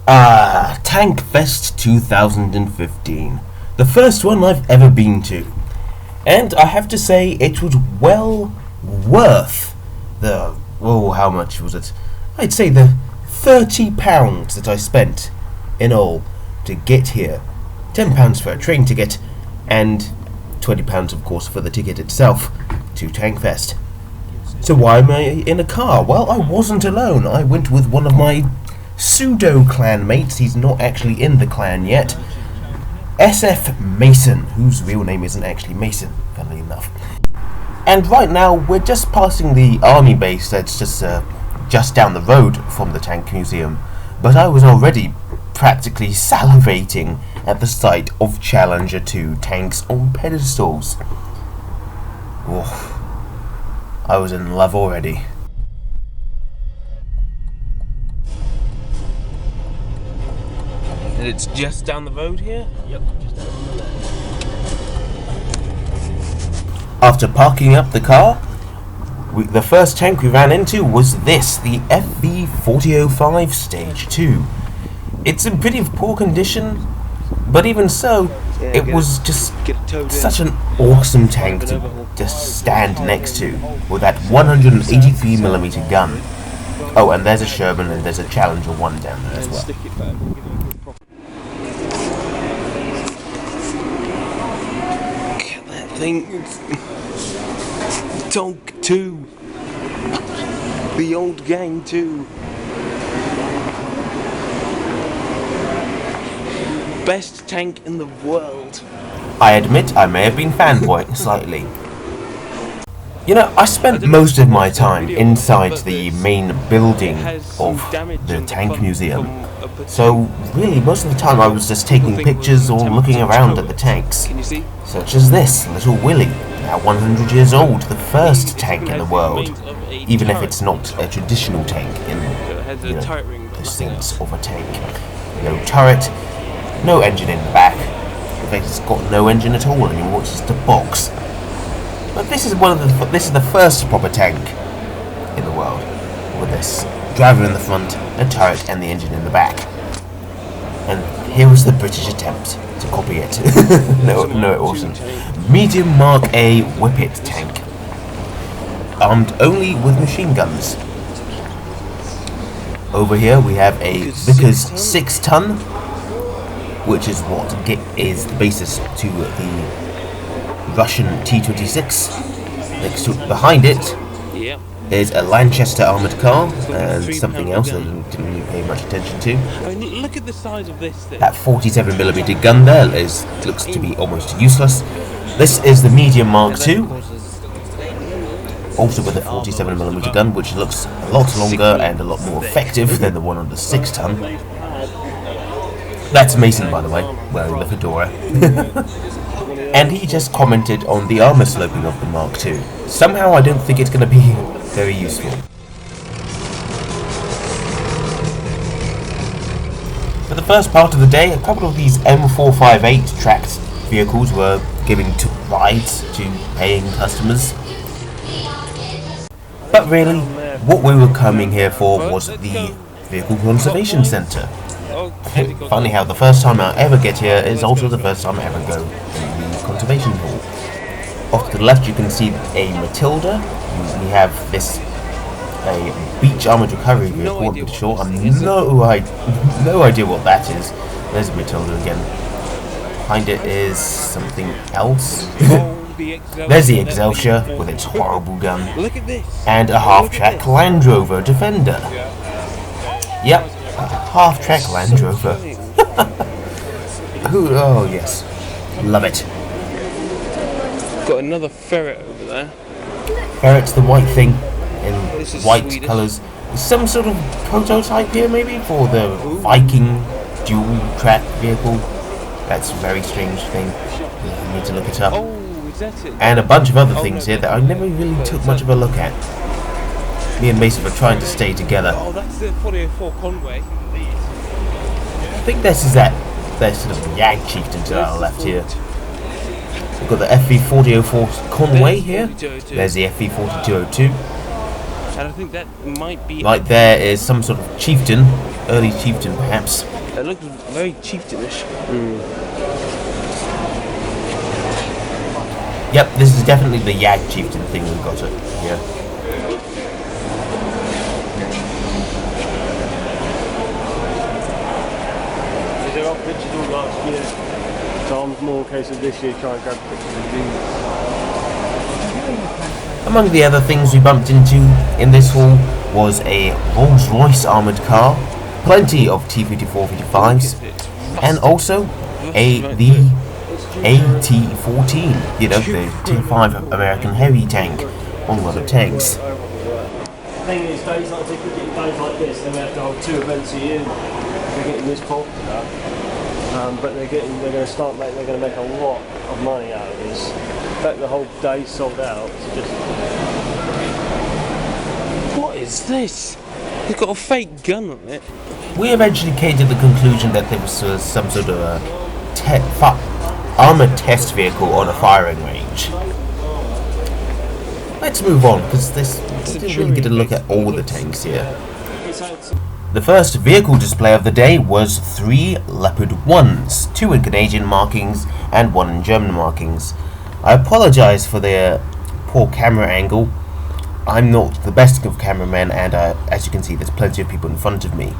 Tankfest 2015. The first one I've ever been to. And I have to say, it was well worth the... oh, how much was it? I'd say the £30 that I spent in all to get here. £10 for a train ticket, and £20 of course for the ticket itself to Tankfest. So why am I in a car? Well, I wasn't alone. I went with one of my pseudo-clan mates. He's not actually in the clan yet. SF Mason, whose real name isn't actually Mason, funnily enough. And right now, we're just passing the army base that's just down the road from the Tank Museum. But I was already practically salivating at the sight of Challenger 2 tanks on pedestals. Oh, I was in love already. And it's just down the road here? Yep, just down on the left. After parking up the car, the first tank we ran into was this, the xcflcvfiovykgbhoihbguiibh Stage 2. It's in pretty poor condition, but even so, it was just such an awesome tank to just stand next to, with that 183mm gun. Oh, and there's a Sherman and there's a Challenger 1 down there as well. Thing. Tonk 2. The old gang 2. Best tank in the world. I admit I may have been fanboying slightly. You know, I spent most of my time inside the main building of the Tank Museum. So really, most of the time I was just taking pictures or looking around at the tanks. Such as this, Little Willie, now 100 years old, the first tank in the world. Even if it's not a traditional tank in, you know, the sense of a tank. No turret, no engine in the back. In fact, it's got no engine at all anymore, it's just a box. But this is the first proper tank in the world, with this driver in the front, a turret, and the engine in the back. And here was the British attempt to copy it. no, it wasn't. Medium Mark A Whippet tank, armed only with machine guns. Over here we have a Vickers 6-ton, which is what is the basis to the Russian T-26. Next to, behind it is a Lanchester armoured car and something else I didn't really pay much attention to. I mean, look at the size of this thing. That 47mm gun there looks to be almost useless. This is the Medium Mark II, also with a 47mm gun, which looks a lot longer and a lot more effective than the one on the 6-ton. That's Mason, by the way, wearing the fedora. And he just commented on the armour sloping of the Mark II. Somehow I don't think it's going to be very useful. For the first part of the day, a couple of these M458 tracked vehicles were giving rides to paying customers. But really, what we were coming here for was the Vehicle Conservation Centre. Funny how the first time I ever get here is also the first time I ever go to the Conservation Hall. Off to the left you can see a Matilda. We have this a beach armoured recovery vehicle, I'm pretty sure. I have no idea what that is. There's a Matilda again. Behind it is something else. There's the Excelsior with its horrible gun. And a half-track Land Rover Defender. Yep, a half-track Land Rover. Oh yes, love it. Got another ferret over there. Ferret's the white thing in white colours. Some sort of prototype here maybe for the Viking dual track vehicle. That's a very strange thing. I need to look it up. Is that it? And a bunch of other things here that I never really took much of a look at. Me and Mason were trying to stay together. Oh, that's the 404 Conway. I think this is that sort of Yag chieftain to our left here. We've got the FV4004 Conway here. There's the FV4202. And I think that might be... Right there is some sort of chieftain early chieftain, perhaps. It looks very chieftainish. Yep, this is definitely the Yag chieftain thing we got it. Yeah. They got pictures all last year, so I'm more a case of this year trying to grab pictures of these. Among the other things we bumped into in this hall was a Rolls-Royce armoured car, plenty of T-54-55s, and also the AT-14, you know, the T-5 American heavy tank on one of the tanks. The thing is, days like this, then we have to hold 2 events a year. They're getting this popular, but they're going to make a lot of money out of this. In fact, the whole day sold out. So just What is this? It's got a fake gun on it. We eventually came to the conclusion that there was some sort of a armoured test vehicle on a firing range. Let's move on, because we didn't really get a look at all the tanks here. The first vehicle display of the day was 3 Leopard 1s, 2 in Canadian markings and 1 in German markings. I apologise for the poor camera angle. I'm not the best of cameramen, and as you can see, there's plenty of people in front of me.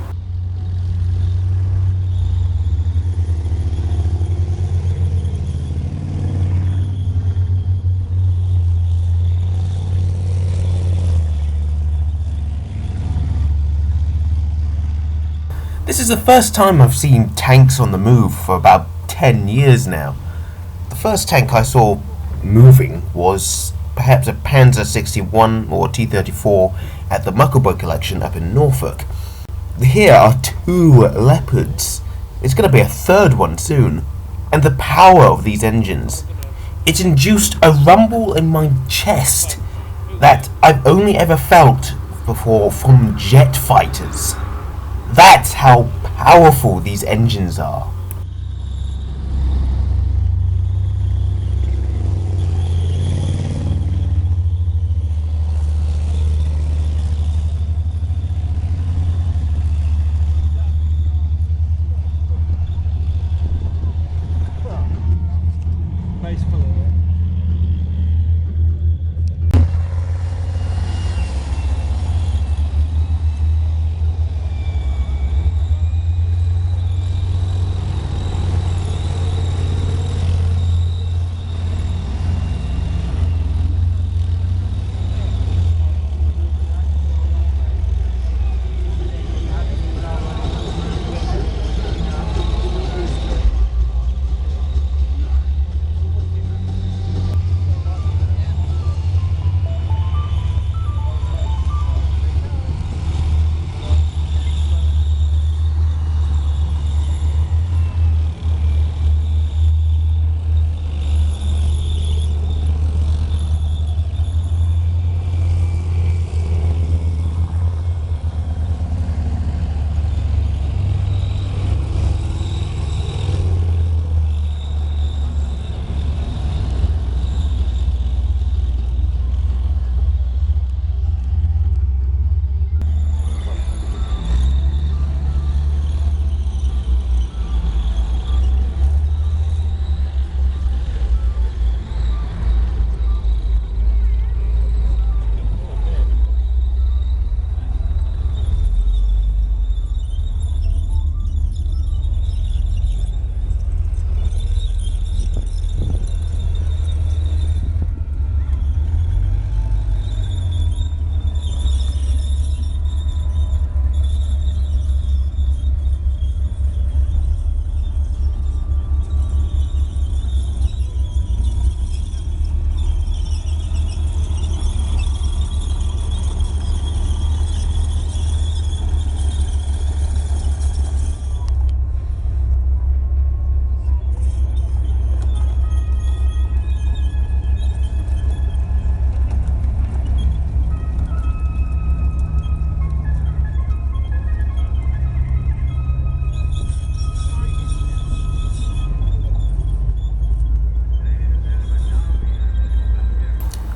This is the first time I've seen tanks on the move for about 10 years now. The first tank I saw moving was perhaps a Panzer 61 or T-34 at the Muckleboy collection up in Norfolk. Here are 2 Leopards. It's going to be a 3rd one soon. And the power of these engines. It induced a rumble in my chest that I've only ever felt before from jet fighters. That's how powerful these engines are.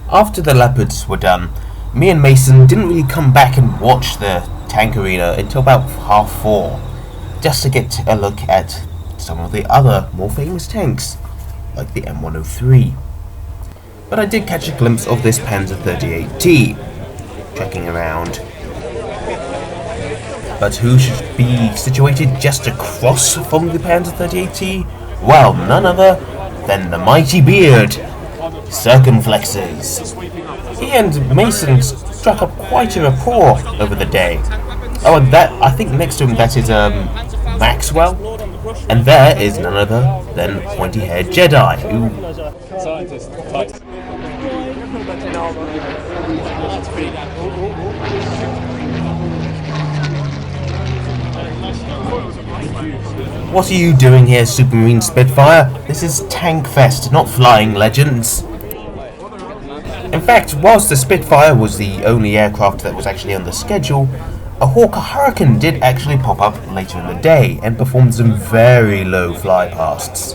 After the Leopards were done, me and Mason didn't really come back and watch the tank arena until about 4:30, just to get a look at some of the other more famous tanks, like the M103. But I did catch a glimpse of this Panzer 38T, trekking around. But who should be situated just across from the Panzer 38T? Well, none other than the mighty beard, Circumflexes. He and Mason struck up quite a rapport over the day. Oh, and that, I think next to him that is Maxwell, and there is none other than pointy-haired Jedi, who... What are you doing here, Supermarine Spitfire? This is Tankfest, not Flying Legends. In fact, whilst the Spitfire was the only aircraft that was actually on the schedule, a Hawker Hurricane did actually pop up later in the day and performed some very low flypasts.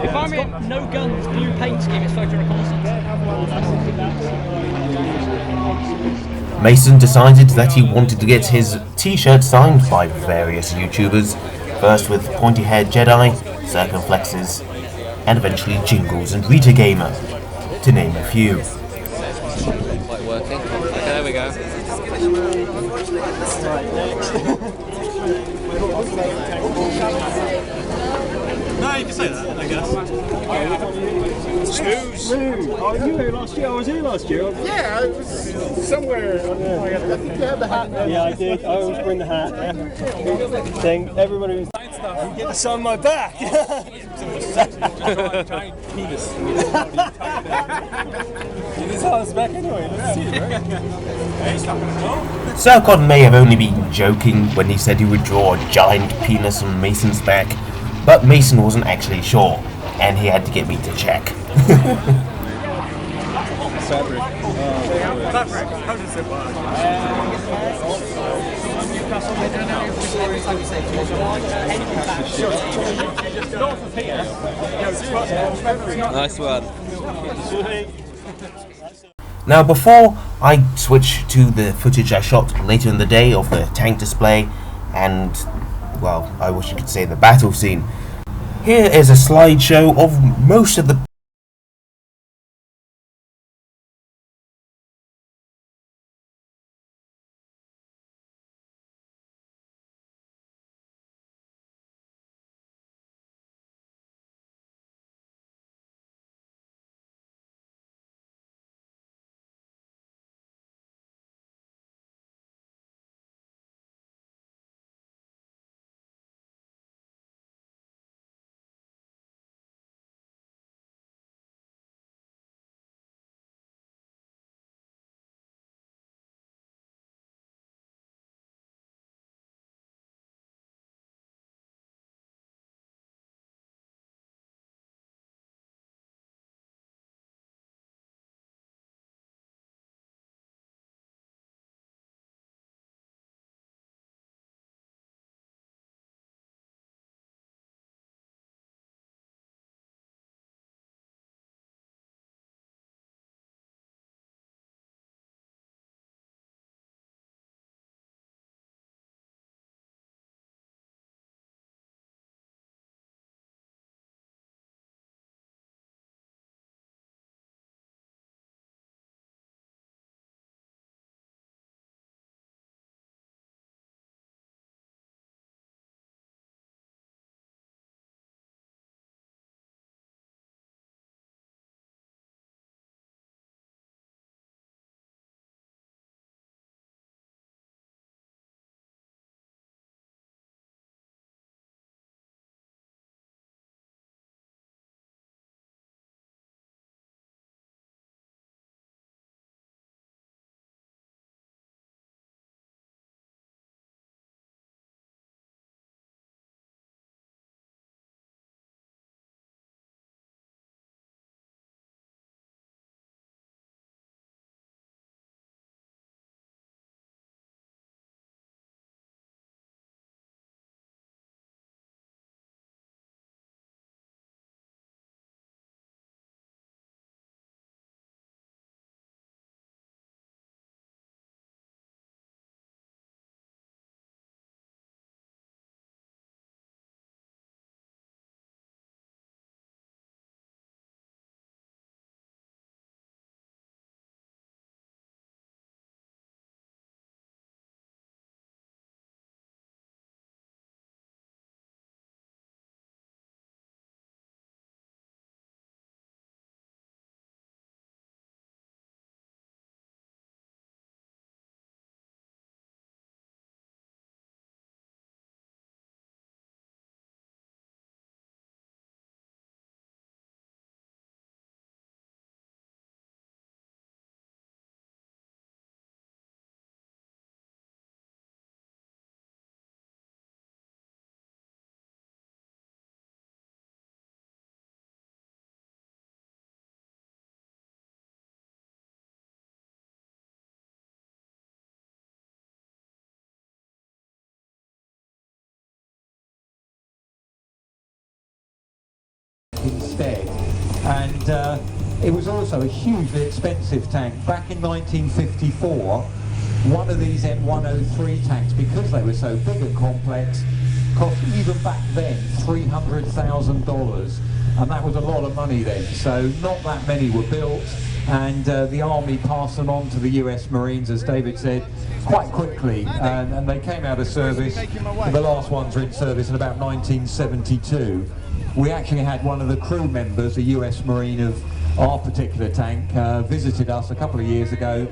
If I'm in no guns, blue paint scheme, it's photo reconnaissance. Mason decided that he wanted to get his t-shirt signed by various YouTubers, first with pointy-haired Jedi, Circumflexes, and eventually Jingles and Rita Gamer, to name a few. Quite working. Okay, there we go. No, you can say that, I guess. Smooth. Oh, you were here last year. I was here last year. Yeah, I was somewhere. I think you had the hat there. Yeah, I did. I always bring the hat. Thing. Everybody was. You get to sign my back. Giant penis. He's on his back anyway. Let's see it, right? He's not gonna go. Zircon may have only been joking when he said he would draw a giant penis on Mason's back, but Mason wasn't actually sure, and he had to get me to check. Fabric. Fabric. How does it work? Nice one. Now, before I switch to the footage I shot later in the day of the tank display and, well, I wish you could say the battle scene, here is a slideshow of most of the instead. And it was also a hugely expensive tank. Back in 1954, one of these M103 tanks, because they were so big and complex, cost even back then $300,000, and that was a lot of money then. So not that many were built, and the Army passed them on to the US Marines, as David said, quite quickly, and they came out of service. The last ones were in service in about 1972. We actually had one of the crew members, a US Marine of our particular tank, visited us a couple of years ago,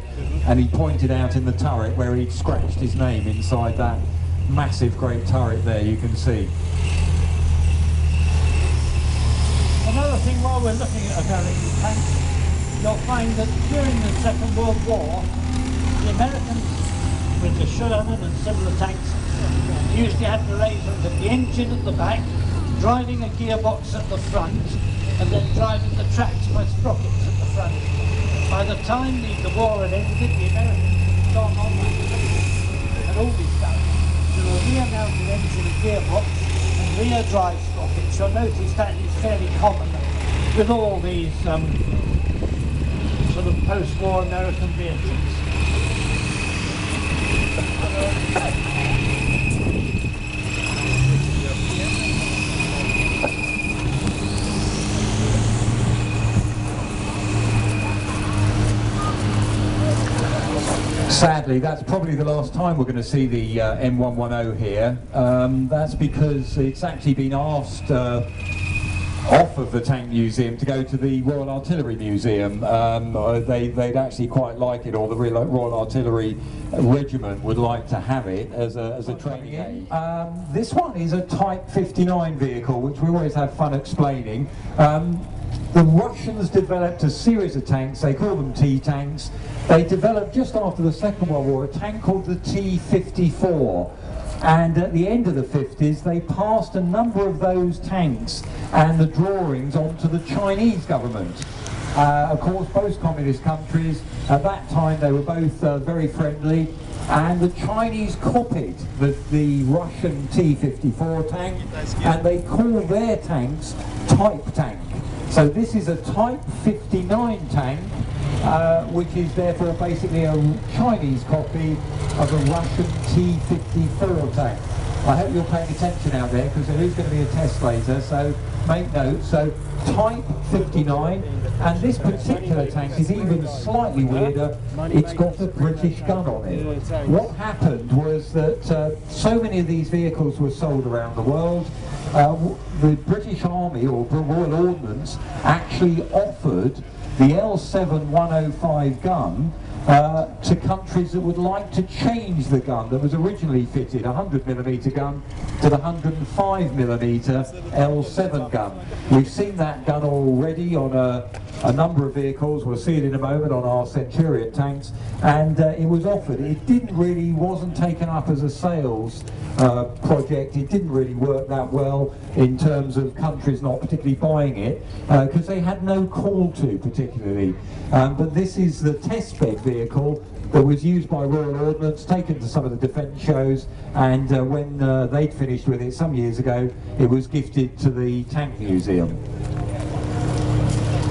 and he pointed out in the turret where he'd scratched his name inside that massive great turret there, you can see. Another thing while we're looking at American tanks, you'll find that during the Second World War, the Americans, with the Sherman and similar tanks, usually had arrangements at the engine at the back, driving a gearbox at the front, and then driving the tracks by sprockets at the front. By the time the war had ended, the Americans had gone on and all these stuff to a rear-mounted engine and gearbox and rear drive sprockets. You'll notice that is fairly common with all these sort of post-war American vehicles. Sadly, that's probably the last time we're going to see the M110 here. That's because it's actually been asked off of the Tank Museum to go to the Royal Artillery Museum. They'd actually quite like it, or the Royal Artillery Regiment would like to have it as a training aid. This one is a Type 59 vehicle, which we always have fun explaining. The Russians developed a series of tanks, they call them T-tanks. They developed just after the Second World War a tank called the T-54. And at the end of the 50s, they passed a number of those tanks and the drawings onto the Chinese government. Of course, both communist countries, at that time they were both very friendly, and the Chinese copied the Russian T-54 tank, and they call their tanks Type tank. So this is a Type 59 tank, which is therefore basically a Chinese copy of a Russian T-54 tank. I hope you're paying attention out there, because there is going to be a test later, so make note. So Type 59, and this particular tank is even slightly weirder. It's got a British gun on it. What happened was that so many of these vehicles were sold around the world. The British Army, or Royal Ordnance, actually offered the L7-105 gun to countries that would like to change the gun that was originally fitted, a 100mm gun, to the 105mm L7 gun. We've seen that gun already on a number of vehicles. We'll see it in a moment on our Centurion tanks, and it was offered. It wasn't taken up as a sales project. It didn't really work that well in terms of countries not particularly buying it, because they had no call to particularly. But this is the testbed vehicle that was used by Royal Ordnance, taken to some of the defence shows, and when they'd finished with it some years ago, it was gifted to the Tank Museum.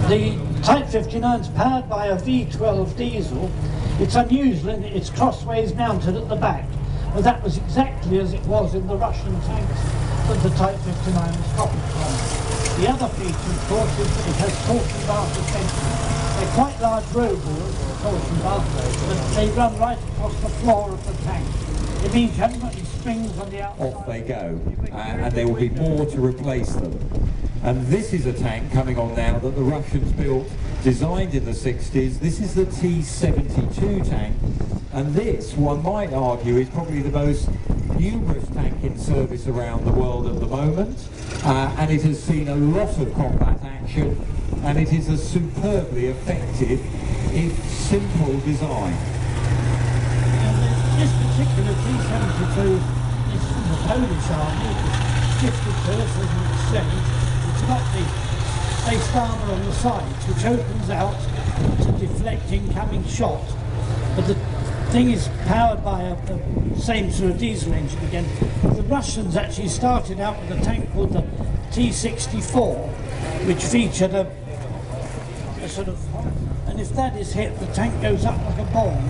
The Type 59 is powered by a V12 diesel. It's unusual in that it's crossways mounted at the back, but that was exactly as it was in the Russian tanks that the Type 59 was copied from. The other feature, of course, is that it has torsion bar suspension. They're quite large rollers, or torsion bar, but they run right across the floor of the tank. It means you haven't got any springs on the outside. Off they go, and there will be more to replace them. And this is a tank coming on now that the Russians built, designed in the 60s. This is the T-72 tank, and this, one might argue, is probably the most numerous tank in service around the world at the moment, and it has seen a lot of combat action, and it is a superbly effective, if simple, design. This particular T-72 is from the Polish Army. It's gifted to us as an exchange. It's got the face armour on the sides, which opens out to deflect incoming shot. But the thing is powered by a same sort of diesel engine again. The Russians actually started out with a tank called the T-64, which featured a sort of, and if that is hit, the tank goes up like a bomb.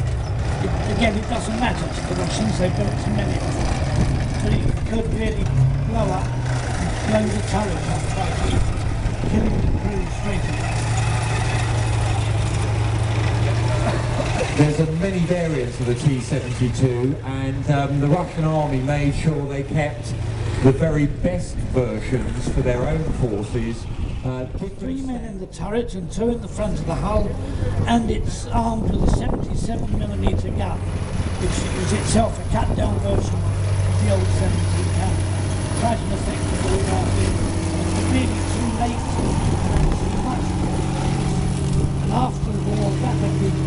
Again, it doesn't matter to the Russians, they built so many of them, but it could really blow up, blow the turret up quite easily, killing the crew straight away. There's many variants of the T-72, and the Russian army made sure they kept the very best versions for their own forces. 3 men in the turret and 2 in the front of the hull, and it's armed with a 77mm gun, which is itself a cut-down version of the old 17 gun. Quite an effective all-round vehicle. Really too late to see much more. And after the war, that had been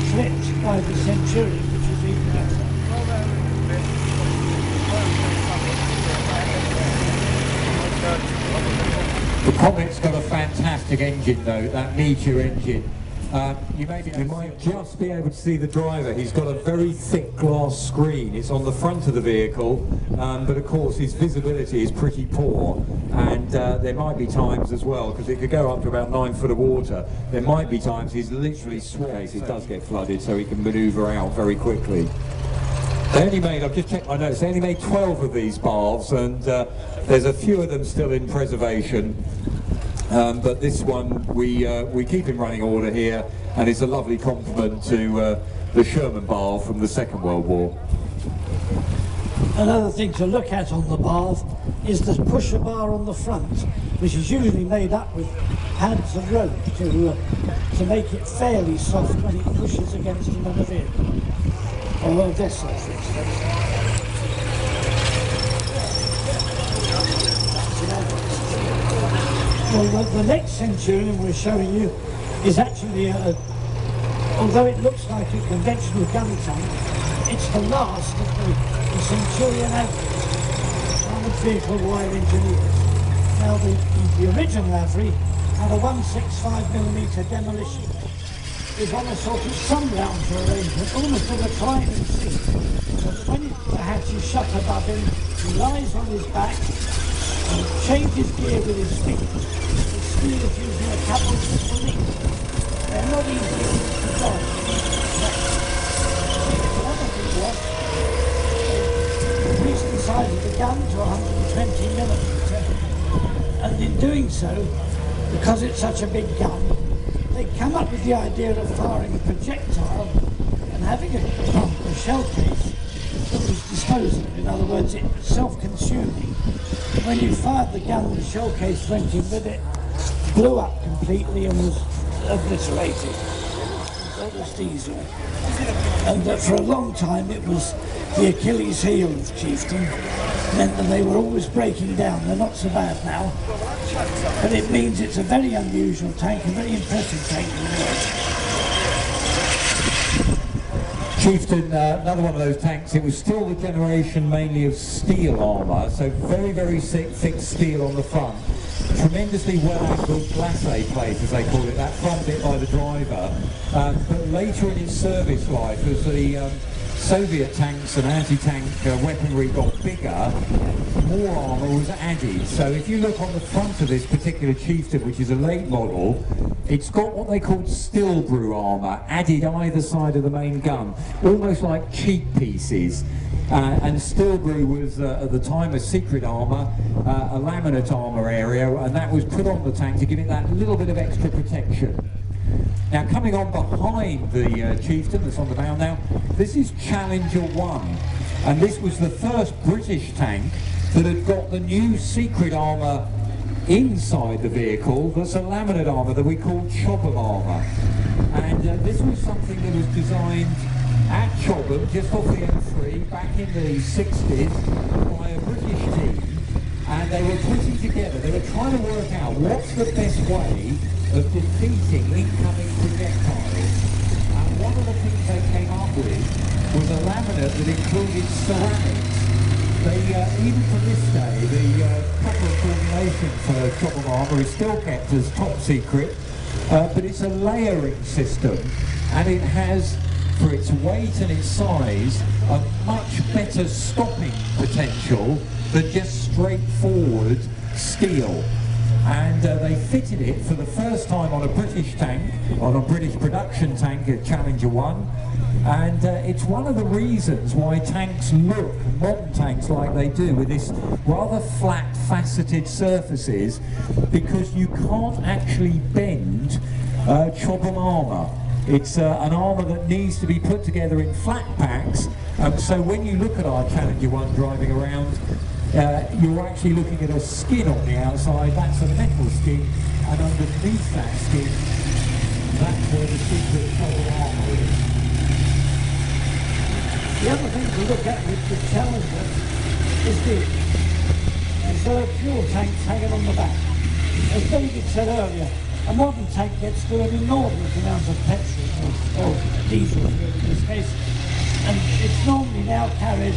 eclipsed by the Centurion, which was even better. The Comet's got a fantastic engine though, that Meteor engine. You might just be able to see the driver. He's got a very thick glass screen. It's on the front of the vehicle, but of course his visibility is pretty poor, and there might be times as well, because it could go up to about 9 foot of water, there might be times he's literally swamped. It does get flooded, so he can manoeuvre out very quickly. They only made, I've just checked my notes, they only made 12 of these baths, and there's a few of them still in preservation. But this one, we keep in running order here, and it's a lovely compliment to the Sherman bath from the Second World War. Another thing to look at on the bath is the pusher bar on the front, which is usually made up with pads of rope to make it fairly soft when it pushes against another vehicle, or a vessel, for instance. Well, the next Centurion we're showing you is actually, although it looks like a conventional gun tank, it's the last of the Centurion Avery, armoured vehicle wire engineers. Now, the original Avery had a 165mm demolition. It was on a sort of sun lounger arrangement, almost a reclining seat. So that when the hatch is shut above him, he lies on his back and changes gear with his feet. Using a couple of simple links. They're not easy to drive. The other thing was, they increased the size of the gun to 120mm, and in doing so, because it's such a big gun, they come up with the idea of firing a projectile and having a shell case that was disposable. In other words, it was self-consuming. When you fired the gun, the shell case went in with it, blew up completely and was obliterated. That was diesel. And for a long time it was the Achilles heel of Chieftain. Meant that they were always breaking down. They're not so bad now. But it means it's a very unusual tank, a very impressive tank to watch. Chieftain, another one of those tanks, it was still the generation mainly of steel armour, so very, very thick steel on the front. Tremendously well-angled glacé plate, as they call it, that front bit by the driver. But later in its service life, as the Soviet tanks and anti-tank weaponry got bigger, more armour was added. So if you look on the front of this particular Chieftain, which is a late model, it's got what they called Stillbrew armour added either side of the main gun, almost like cheek pieces. And Stillbrew was, at the time, a secret armour, a laminate armour area, and that was put on the tank to give it that little bit of extra protection. Now, coming on behind the Chieftain that's on the bow now, this is Challenger 1, and this was the first British tank that had got the new secret armour inside the vehicle that's a laminate armour that we call Chobham armour. And this was something that was designed at Chobham, just off the M3, back in the 60s, by a British team, and they were putting together, they were trying to work out what's the best way of defeating incoming projectiles. And one of the things they came up with was a laminate that included ceramics. They, even to this day, the proper formulation for Chobham armour is still kept as top secret, but it's a layering system, and it has, for its weight and its size, a much better stopping potential than just straightforward steel. And they fitted it for the first time on a British tank, on a British production tank at Challenger 1. And it's one of the reasons why tanks look, modern tanks like they do, with this rather flat, faceted surfaces, because you can't actually bend chobham armour. It's an armour that needs to be put together in flat packs. So when you look at our Challenger 1 driving around, you're actually looking at a skin on the outside. That's a metal skin, and underneath that skin, that's where the secret chobham armour is. The other thing to look at with the Challenger is the reserve fuel tanks hanging on the back. As David said earlier, a modern tank gets through an inordinate amount of petrol, or diesel fuel in this case, and it's normally now carried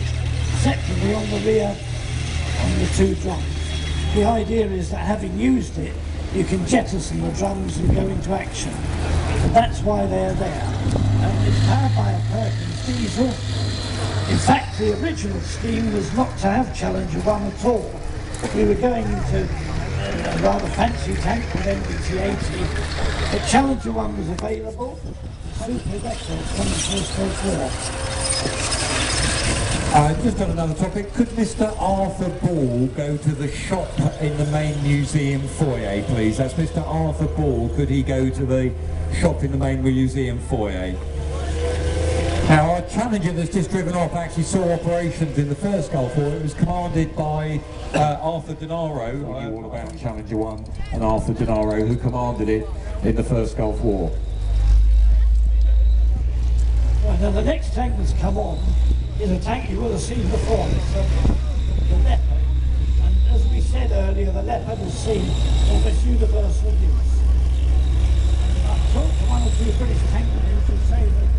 separately on the rear on the two drums. The idea is that having used it, you can jettison the drums and go into action. And that's why they're there. It's powered by a Perkins diesel. In fact, the original scheme was not to have Challenger 1 at all. We were going into a rather fancy tank with NBT-80, but Challenger 1 was available. Super records from the First World War. Just on another topic, could Mr. Arthur Ball go to the shop in the main museum foyer, please? That's Mr. Arthur Ball. Could he go to the shop in the main museum foyer? Now, our Challenger that's just driven off actually saw operations in the first Gulf War. It was commanded by Arthur Denaro. I knew all about Challenger 1 and Arthur Denaro, who commanded it in the first Gulf War. Right, now the next tank that's come on is a tank you will have seen before. It's the Leopard. And as we said earlier, the Leopard has seen almost universal use. I've talked to one or two British tank men who say that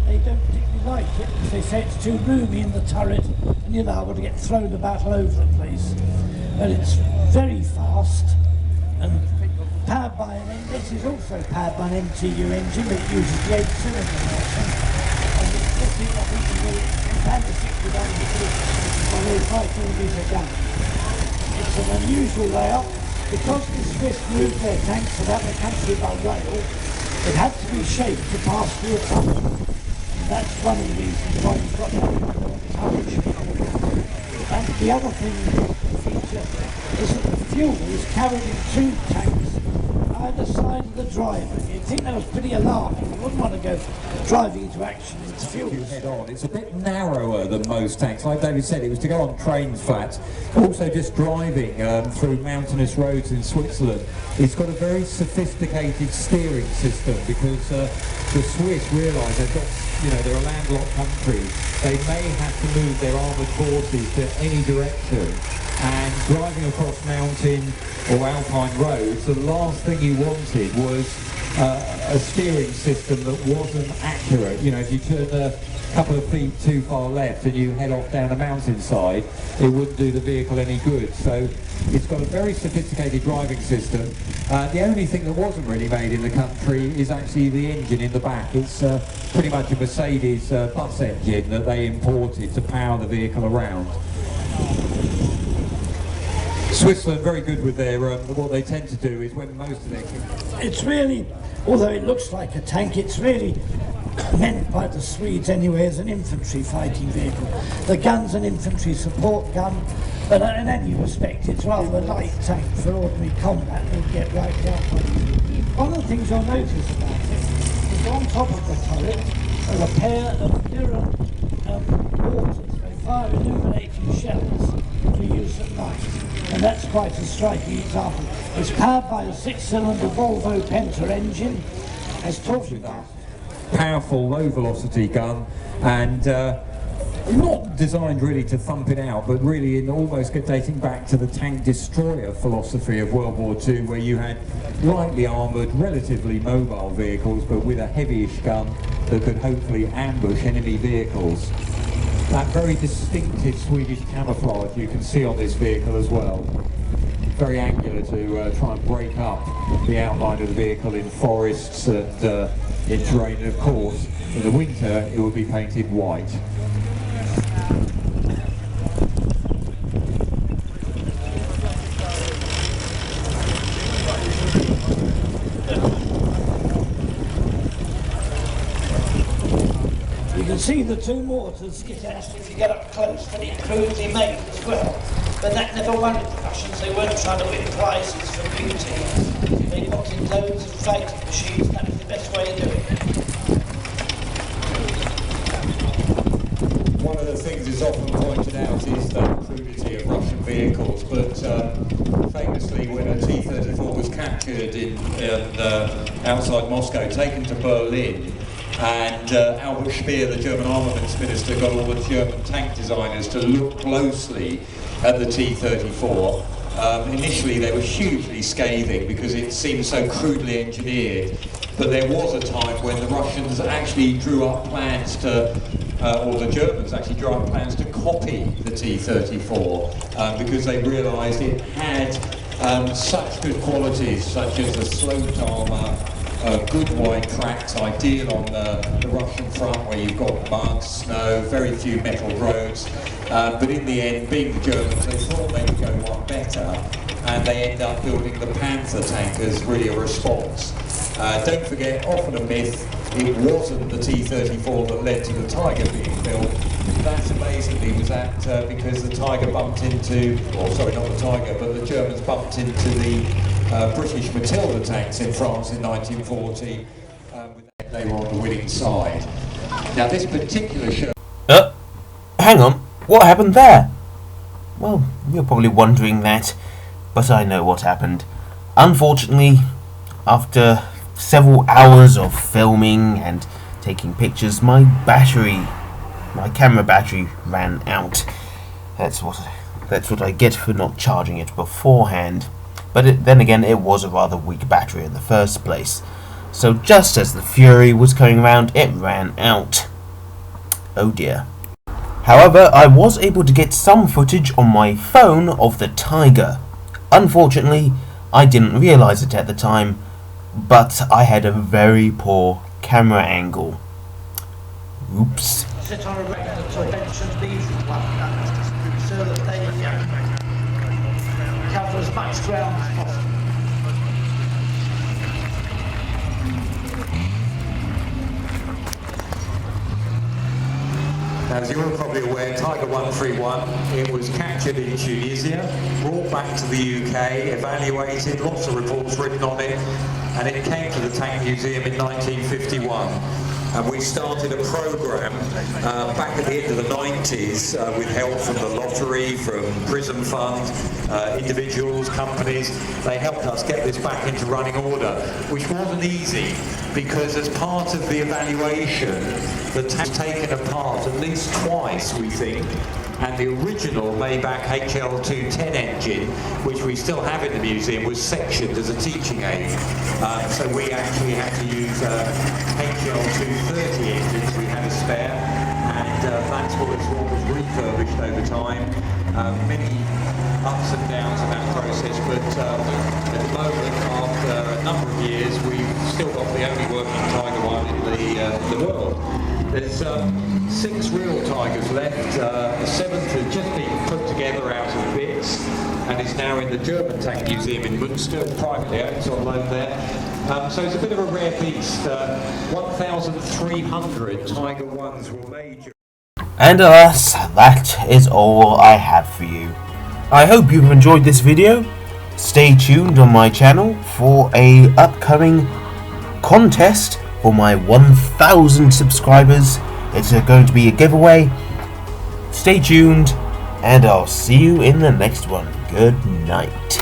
they don't particularly like it because they say it's too roomy in the turret and you're liable to get thrown about all over the place. But it's very fast and powered by this is also powered by an MTU engine, but it uses the 8-cylinder version. And it's 15, I think, and the 60 guns on a 5mm gun. It's an unusual layout. Because the Swiss moved their tanks about the country by rail, it had to be shaped to pass through a tunnel. And that's one of the reasons why you've got that tonnage. And the other thing feature is that the fuel is carried in two tanks either side of the driver. You'd think that was pretty alarming. You wouldn't want to go driving into action with fuel. Head on. It's a bit narrower than most tanks. Like David said, it was to go on trains flat. Also just driving through mountainous roads in Switzerland. It's got a very sophisticated steering system because the Swiss realise they've got, they're a landlocked country. They may have to move their armoured forces to any direction. And driving across mountain or alpine roads, the last thing you wanted was a steering system that wasn't accurate. If you turn a couple of feet too far left and you head off down a mountainside, it wouldn't do the vehicle any good. So it's got a very sophisticated driving system. The only thing that wasn't really made in the country is actually the engine in the back. It's pretty much a Mercedes bus engine that they imported to power the vehicle around. Switzerland very good with their, what they tend to do is when most of their... It's really, although it looks like a tank, it's really meant by the Swedes anyway as an infantry fighting vehicle. The gun's an infantry support gun, but in any respect it's rather a light tank for ordinary combat. It'll get right down. One of the things you'll notice about it is on top of the turret are a pair of mirror mortars. They fire illuminating shells for use at night. And that's quite a striking example. It's powered by a 6-cylinder Volvo Penta engine, as talked about. Powerful low velocity gun, and not designed really to thump it out, but really in almost dating back to the tank destroyer philosophy of World War II, where you had lightly armoured, relatively mobile vehicles, but with a heavyish gun that could hopefully ambush enemy vehicles. That very distinctive Swedish camouflage you can see on this vehicle as well. Very angular to try and break up the outline of the vehicle in forests and in terrain. And of course, in the winter it will be painted white. see the two mortars get out if you get up close, and it crudely made as well. But that never worried the Russians. They weren't trying to win prizes for beauty. They wanted loads of fighting machines. That was the best way of doing it. One of the things that's often pointed out is the crudity of Russian vehicles, but famously when a T-34 was captured in outside Moscow, taken to Berlin, and Albert Speer, the German armaments minister, got all the German tank designers to look closely at the T-34. Initially they were hugely scathing because it seemed so crudely engineered, but there was a time when the Russians actually drew up plans to or the Germans actually drew up plans to copy the T-34 because they realised it had such good qualities, such as the sloped armour, good wide tracks, ideal on the Russian front where you've got mud, snow, very few metal roads. But in the end, being the Germans, they thought they would go one better, and they end up building the Panther tank as really a response. Don't forget, often a myth, it wasn't the T-34 that led to the Tiger being built. That amazingly was that because the Tiger bumped into, or sorry, not the Tiger, but the Germans bumped into the British Matilda tanks in France in 1940. They were on the winning side. Now this particular show... Hang on, what happened there? Well, you're probably wondering that, but I know what happened. Unfortunately, after several hours of filming and taking pictures, my camera battery ran out. That's what I get for not charging it beforehand. But then again, it was a rather weak battery in the first place. So just as the Fury was coming around, it ran out. Oh dear. However, I was able to get some footage on my phone of the Tiger. Unfortunately, I didn't realise it at the time, but I had a very poor camera angle. Oops. Sit on a regular to mention these so that they cover as much ground as possible. As you're probably aware, Tiger 131, it was captured in Tunisia, brought back to the UK, evaluated, lots of reports written on it, and it came to the Tank Museum in 1951. And we started a programme back at the end of the 90s with help from the lottery, from Prism Fund, individuals, companies. They helped us get this back into running order, which wasn't easy because as part of the evaluation, the tank was taken apart at least twice, we think, and the original Maybach HL210 engine, which we still have in the museum, was sectioned as a teaching aid. So we actually had to use HL230 engines, we had a spare, and that's what was refurbished over time. Many ups and downs in that process, but at the moment, after a number of years, we've still got the only working Tiger one in the world. There's 6 real Tigers left. The 7th has just been put together out of bits and is now in the German Tank Museum in Münster, privately owned, it's on loan there. So it's a bit of a rare beast. 1,300 Tiger 1s were made. And alas, that is all I have for you. I hope you've enjoyed this video. Stay tuned on my channel for a upcoming contest for my 1,000 subscribers. It's going to be a giveaway. Stay tuned, and I'll see you in the next one. Good night.